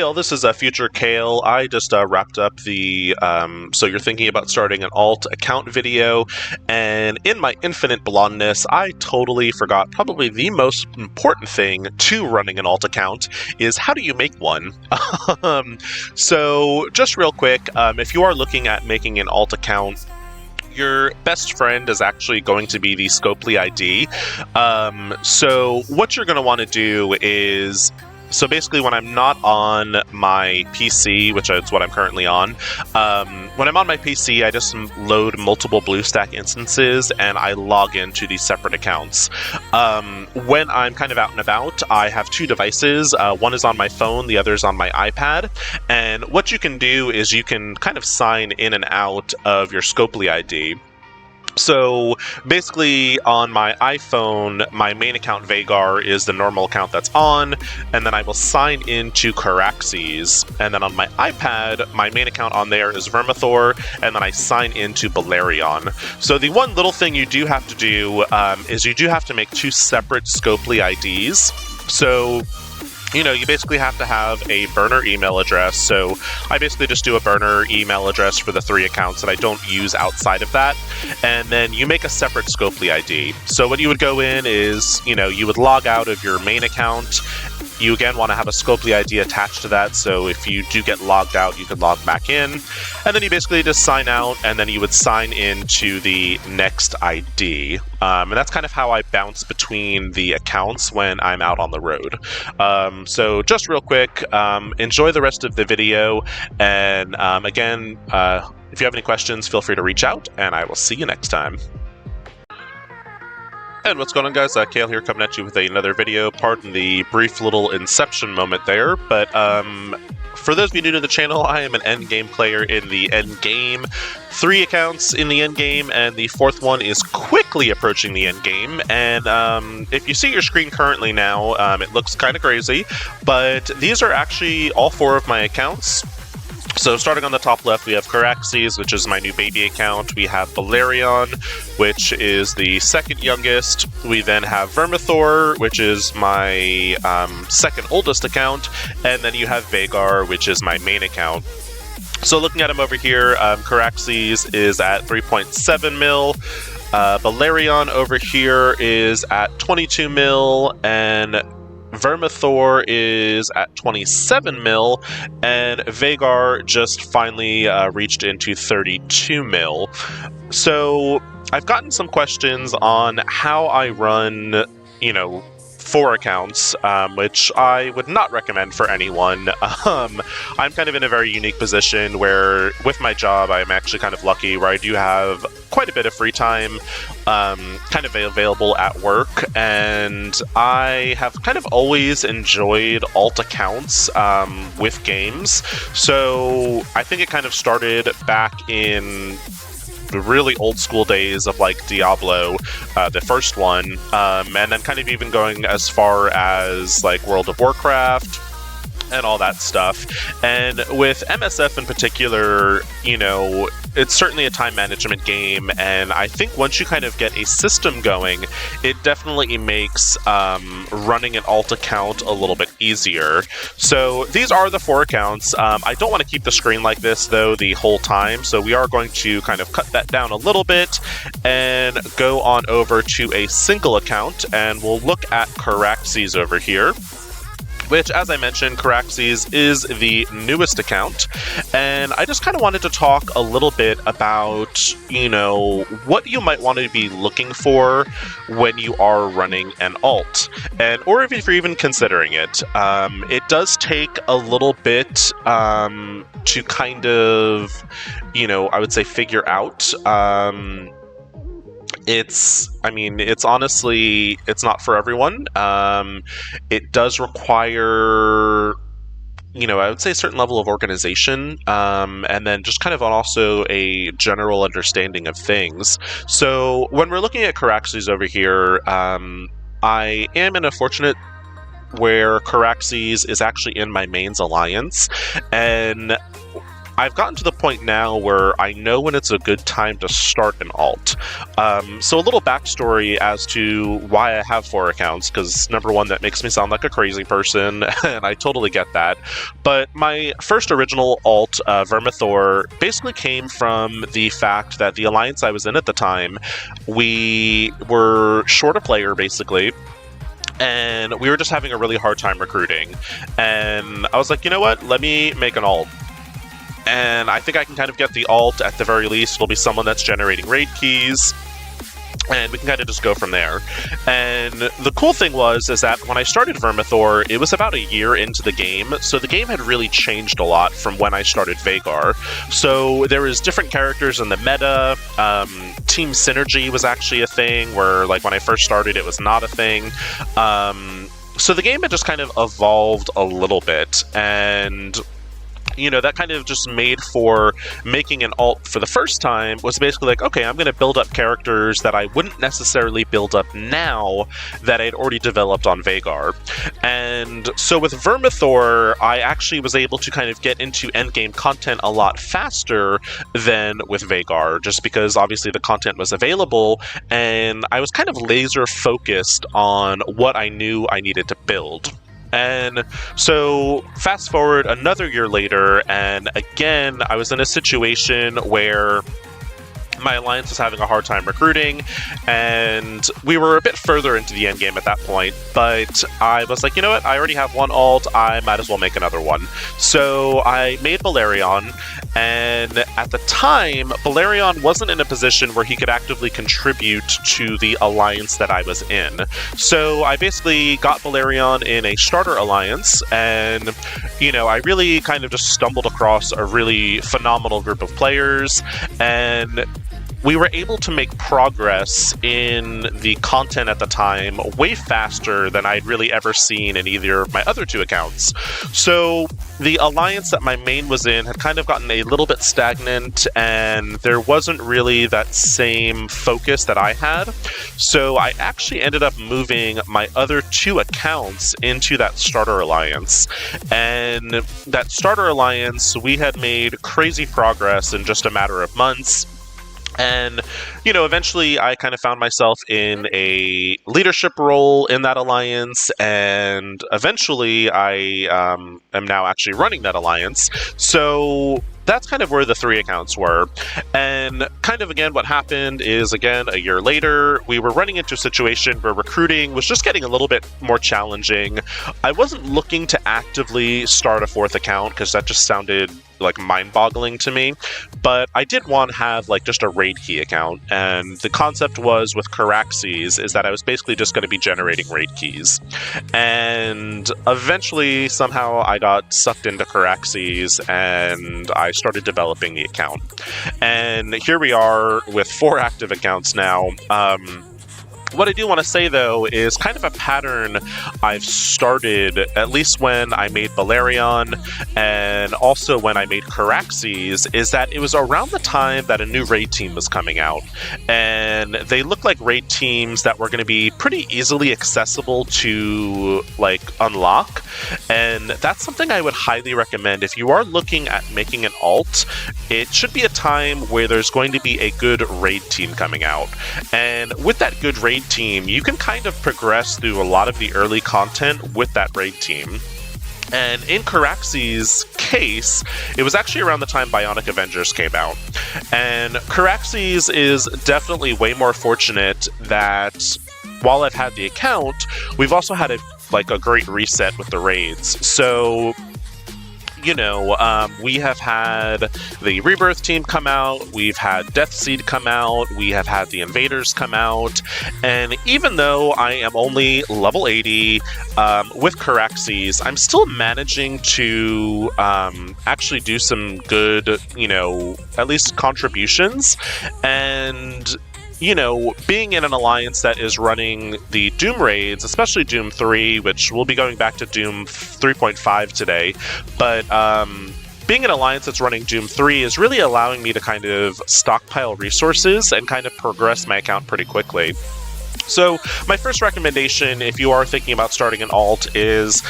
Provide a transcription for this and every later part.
all, this is Future Kale. I just wrapped up the So You're Thinking About Starting an Alt account video, and in my infinite blondness, I totally forgot probably the most important thing to running an alt account is how do you make one? So just real quick, if you are looking at making an alt account, your best friend is actually going to be the Scopely ID. So what you're going to want to do is, so basically when I'm not on my PC, which is what I'm currently on, when I'm on my PC, I just load multiple BlueStack instances and I log into these separate accounts. When I'm kind of out and about, I have two devices. One is on my phone, the other is on my iPad. And what you can do is you can kind of sign in and out of your Scopely ID. So basically on my iPhone, my main account Vagar is the normal account that's on, and then I will sign into Caraxes. And then on my iPad, my main account on there is Vermithor, and then I sign into Balerion. So the one little thing you do have to do is you do have to make two separate Scopely IDs. So you basically have to have a burner email address. So I basically just do a burner email address for the three accounts that I don't use outside of that. And then you make a separate Scopely ID. So what you would go in is, you would log out of your main account. You again want to have a Scopely ID attached to that, so if you do get logged out, you can log back in. And then you basically just sign out, and then you would sign into the next ID. And that's kind of how I bounce between the accounts when I'm out on the road. So just real quick, enjoy the rest of the video, and again, if you have any questions, feel free to reach out, and I will see you next time. And what's going on, guys? Kale here, coming at you with another video. Pardon the brief little inception moment there, but for those of you new to the channel, I am an endgame player in the endgame. 3 accounts in the endgame, and the 4th one is quickly approaching the endgame. And if you see your screen currently now, it looks kind of crazy, but these are actually all 4 of my accounts. So starting on the top left, we have Caraxes, which is my new baby account. We have Balerion, which is the second youngest. We then have Vermithor, which is my second oldest account. And then you have Vagar, which is my main account. So looking at him over here, Caraxes is at 3.7 mil. Balerion over here is at 22 mil, and Vermithor is at 27 mil, and Vagar just finally reached into 32 mil. So I've gotten some questions on how I run, 4 accounts, which I would not recommend for anyone. I'm kind of in a very unique position where, with my job, I'm actually kind of lucky where I do have quite a bit of free time kind of available at work, and I have kind of always enjoyed alt accounts with games. So I think it kind of started back in the really old school days of like Diablo, the first one, and then kind of even going as far as like World of Warcraft and all that stuff. And with MSF in particular, it's certainly a time management game, and I think once you kind of get a system going, it definitely makes running an alt account a little bit easier. So these are the 4 accounts. I don't want to keep the screen like this, though, the whole time, so we are going to kind of cut that down a little bit and go on over to a single account, and we'll look at Caraxes over here, which, as I mentioned, Caraxes is the newest account. And I just kind of wanted to talk a little bit about, what you might want to be looking for when you are running an alt. Or if you're even considering it. It does take a little bit to kind of, I would say figure out. It's honestly, it's not for everyone. It does require, I would say a certain level of organization, and then just kind of also a general understanding of things. So when we're looking at Caraxes over here, I am in a fortunate where Caraxes is actually in my mains alliance, and I've gotten to the point now where I know when it's a good time to start an alt. So a little backstory as to why I have 4 accounts, because number one, that makes me sound like a crazy person, and I totally get that. But my first original alt, Vermithor, basically came from the fact that the alliance I was in at the time, we were short a player, basically, and we were just having a really hard time recruiting. And I was like, you know what, let me make an alt. And I think I can kind of get the alt, at the very least. It'll be someone that's generating raid keys, and we can kind of just go from there. And the cool thing is that when I started Vermithor, it was about a year into the game, so the game had really changed a lot from when I started Vhagar. So there was different characters in the meta. Team synergy was actually a thing, where like when I first started, it was not a thing. So the game had just kind of evolved a little bit, and you know, that kind of just made for making an alt for the first time was basically like, okay, I'm going to build up characters that I wouldn't necessarily build up now that I'd already developed on Vhagar. And so with Vermithor, I actually was able to kind of get into endgame content a lot faster than with Vhagar, just because obviously the content was available, and I was kind of laser focused on what I knew I needed to build. And so fast forward another year later, and again, I was in a situation where my alliance was having a hard time recruiting, and we were a bit further into the end game at that point, but I was like, you know what, I already have 1 alt, I might as well make another one. So I made Balerion, and at the time, Balerion wasn't in a position where he could actively contribute to the alliance that I was in. So I basically got Balerion in a starter alliance, and, you know, I really kind of just stumbled across a really phenomenal group of players, and we were able to make progress in the content at the time way faster than I'd really ever seen in either of my other 2 accounts. So the alliance that my main was in had kind of gotten a little bit stagnant, and there wasn't really that same focus that I had. So I actually ended up moving my other 2 accounts into that starter alliance. And that starter alliance, we had made crazy progress in just a matter of months. And, you know, eventually I kind of found myself in a leadership role in that alliance, and eventually I am now actually running that alliance. So that's kind of where the 3 accounts were. And kind of, again, what happened is, again, a year later, we were running into a situation where recruiting was just getting a little bit more challenging. I wasn't looking to actively start a 4th account, because that just sounded like mind-boggling to me, but I did want to have like just a raid key account, and the concept was with Caraxes is that I was basically just going to be generating raid keys. And eventually somehow I got sucked into Caraxes, and I started developing the account, and here we are with 4 active accounts now. What I do want to say, though, is kind of a pattern I've started, at least when I made Balerion, and also when I made Caraxes, is that it was around the time that a new raid team was coming out. And they looked like raid teams that were going to be pretty easily accessible to, like, unlock. And that's something I would highly recommend. If you are looking at making an alt, it should be a time where there's going to be a good raid team coming out. And with that good raid team, you can kind of progress through a lot of the early content with that raid team. And in Caraxes' case, it was actually around the time Bionic Avengers came out. And Caraxes is definitely way more fortunate that while I've had the account, we've also had a great reset with the raids. So, you know, we have had the Rebirth team come out, we've had Deathseed come out, we have had the Invaders come out, and even though I am only level 80 with Caraxes, I'm still managing to actually do some good, you know, at least contributions. And you know, being in an alliance that is running the Doom raids, especially Doom 3, which we'll be going back to Doom 3.5 today, but being an alliance that's running Doom 3 is really allowing me to kind of stockpile resources and kind of progress my account pretty quickly. So my first recommendation, if you are thinking about starting an alt, is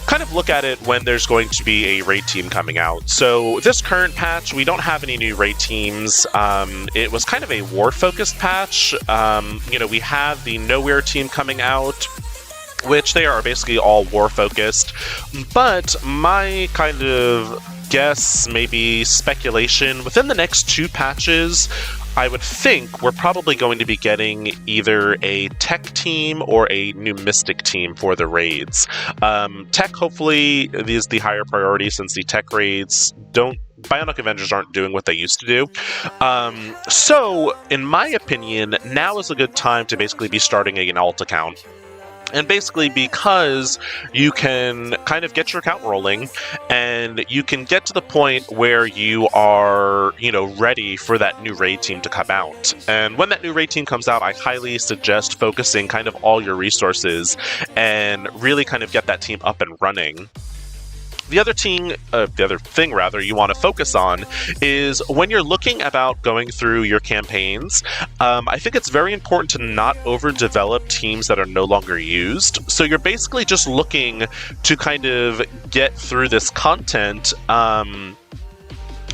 kind of look at it when there's going to be a raid team coming out. So this current patch, we don't have any new raid teams. It was kind of a war-focused patch. We have the Nowhere team coming out, which they are basically all war-focused. But my kind of guess, maybe speculation, within the next 2 patches, I would think we're probably going to be getting either a tech team or a new mystic team for the raids. Tech, hopefully, is the higher priority since the tech raids Bionic Avengers aren't doing what they used to do. So, in my opinion, now is a good time to basically be starting an alt account. And basically because you can kind of get your account rolling and you can get to the point where you are, ready for that new raid team to come out. And when that new raid team comes out, I highly suggest focusing kind of all your resources and really kind of get that team up and running. The other thing you want to focus on is when you're looking about going through your campaigns, I think it's very important to not overdevelop teams that are no longer used. So you're basically just looking to kind of get through this content.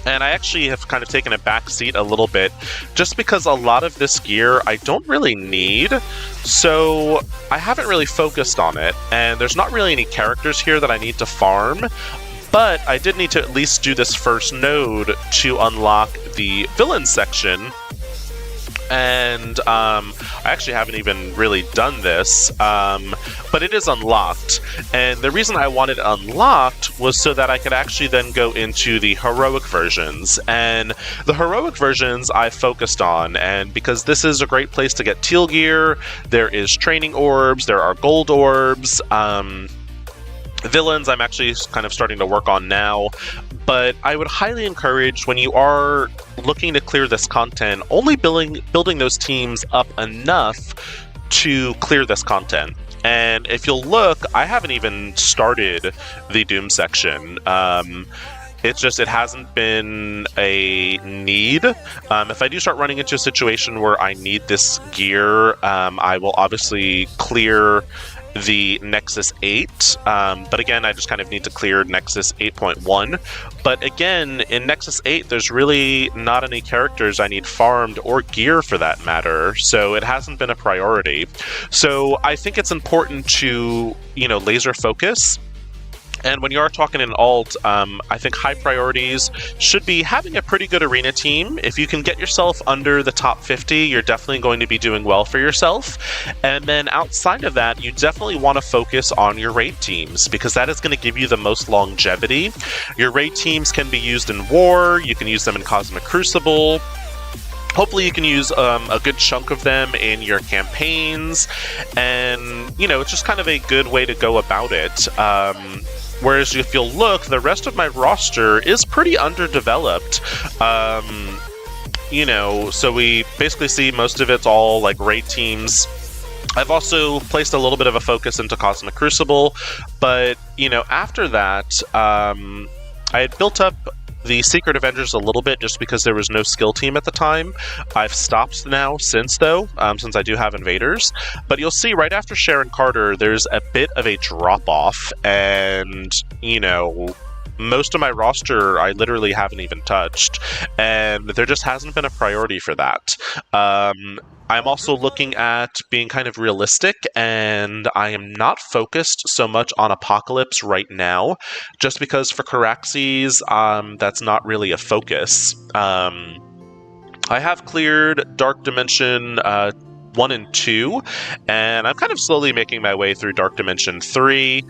And I actually have kind of taken a back seat a little bit just because a lot of this gear I don't really need, so I haven't really focused on it, and there's not really any characters here that I need to farm, but I did need to at least do this first node to unlock the villain section. And I actually haven't even really done this, but it is unlocked. And the reason I wanted it unlocked was so that I could actually then go into the heroic versions. And the heroic versions I focused on, and because this is a great place to get teal gear, there is training orbs, there are gold orbs, villains I'm actually kind of starting to work on now. But I would highly encourage, when you are looking to clear this content, only building those teams up enough to clear this content. And if you'll look, I haven't even started the Doom section. It's just, it hasn't been a need. If I do start running into a situation where I need this gear, I will obviously clear the Nexus 8, but again, I just kind of need to clear Nexus 8.1. But again, in Nexus 8, there's really not any characters I need farmed or gear for that matter, so it hasn't been a priority. So I think it's important to, laser focus. And when you are talking in alt, I think high priorities should be having a pretty good arena team. If you can get yourself under the top 50, you're definitely going to be doing well for yourself. And then outside of that, you definitely want to focus on your raid teams, because that is going to give you the most longevity. Your raid teams can be used in war, you can use them in Cosmic Crucible. Hopefully you can use a good chunk of them in your campaigns, and, it's just kind of a good way to go about it. Whereas if you'll look, the rest of my roster is pretty underdeveloped. So we basically see most of it's all like raid teams. I've also placed a little bit of a focus into Cosmic Crucible, but, after that, I had built up the Secret Avengers a little bit just because there was no skill team at the time. I've stopped now since I do have invaders. But you'll see right after Sharon Carter, there's a bit of a drop-off, and, most of my roster I literally haven't even touched, and there just hasn't been a priority for that. I'm also looking at being kind of realistic, and I am not focused so much on Apocalypse right now, just because for Caraxes, that's not really a focus. I have cleared Dark Dimension 1 and 2, and I'm kind of slowly making my way through Dark Dimension 3.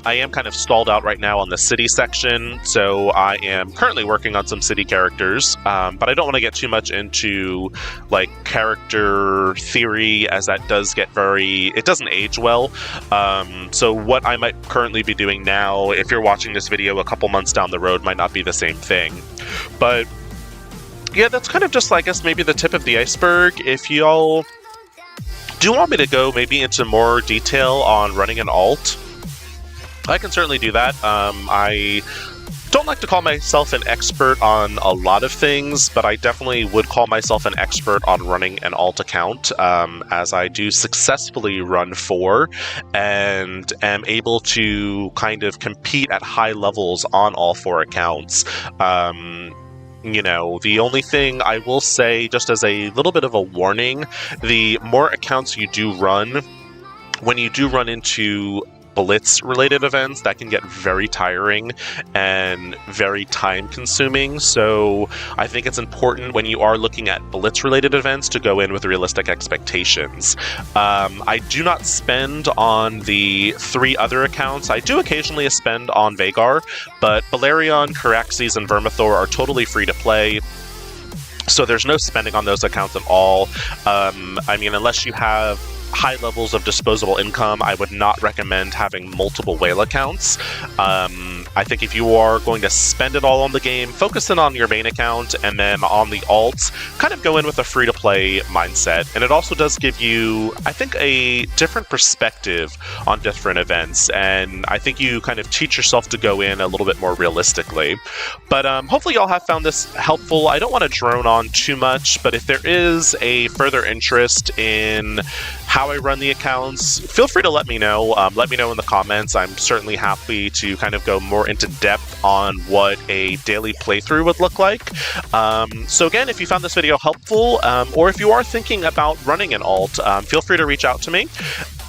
I am kind of stalled out right now on the city section, so I am currently working on some city characters, but I don't want to get too much into character theory, as that does get it doesn't age well. So what I might currently be doing now, if you're watching this video a couple months down the road, might not be the same thing. But yeah, that's kind of just, I guess, maybe the tip of the iceberg. If y'all do want me to go maybe into more detail on running an alt, I can certainly do that. I don't like to call myself an expert on a lot of things, but I definitely would call myself an expert on running an alt account, as I do successfully run 4 and am able to kind of compete at high levels on all 4 accounts. You know, the only thing I will say, just as a little bit of a warning, the more accounts you do run, when you do run into Blitz-related events, that can get very tiring and very time-consuming. So I think it's important when you are looking at Blitz-related events to go in with realistic expectations. I do not spend on the 3 other accounts. I do occasionally spend on Vagar, but Balerion, Caraxes, and Vermithor are totally free to play. So there's no spending on those accounts at all. I mean, unless you have high levels of disposable income, I would not recommend having multiple whale accounts. I think if you are going to spend it all on the game, focus in on your main account, and then on the alts, kind of go in with a free-to-play mindset. And it also does give you, I think, a different perspective on different events, and I think you kind of teach yourself to go in a little bit more realistically. But hopefully y'all have found this helpful. I don't want to drone on too much, but if there is a further interest in how I run the accounts, feel free to let me know. Let me know in the comments. I'm certainly happy to kind of go more into depth on what a daily playthrough would look like. So again, if you found this video helpful, or if you are thinking about running an alt, feel free to reach out to me.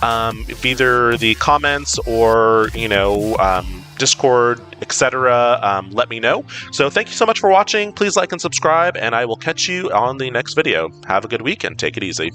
Either the comments or, you know, Discord, etc. Let me know. So thank you so much for watching. Please like and subscribe, and I will catch you on the next video. Have a good week and take it easy.